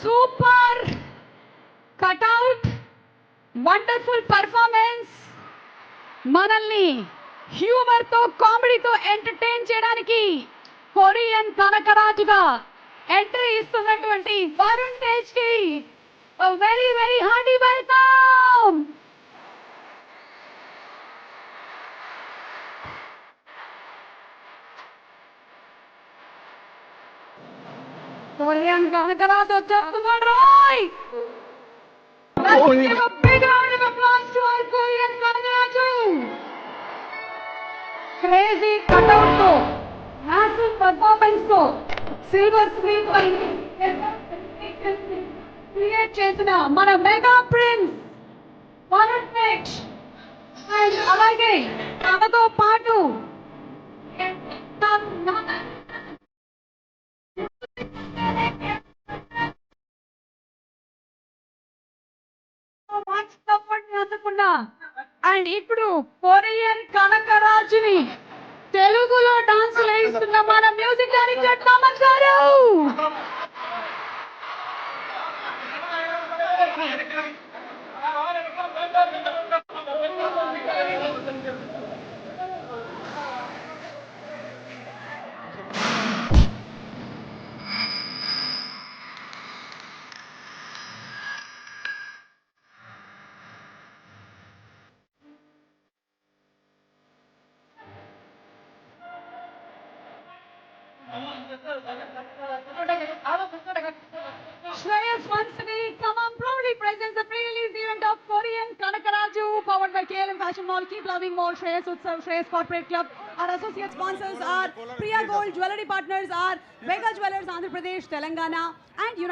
Super cutout, wonderful performance, మనల్ని humour తో కామెడీతో ఎంటర్టైన్ చేయడానికి కొరియన్ కనకరాజుగా ఎంట్రీ ఇస్తున్నటువంటి వరుణ్ తేజ్ కి very very hearty welcome. Korean Kanakaraju వచ్చేస్తున్నాడు రాయ్. Let's give a big round of applause to our Korean Kangaraju. Crazy cutout to, massive performance to, silver screen పై క్రియేట్ చేసిన మన mega prince Varun Tej and అలాగే తనతో పాటు అందుకున్నా అండ్ ఇప్పుడు కొరియన్ కనకరాజుని తెలుగులో డాన్స్ వేయిస్తున్న మన మ్యూజిక్ డైరెక్టర్ తమన్ గారు. Shreyas Vansani, come on, proudly presents the pre-release event of Korean Kanakaraju, powered by KLM Fashion Mall. Keep loving more. Shreyas Utsav, Shreyas Corporate Club. Our associate sponsors are Priya Gold. Jewelry partners are Vega Jewelers, Andhra Pradesh, Telangana, and United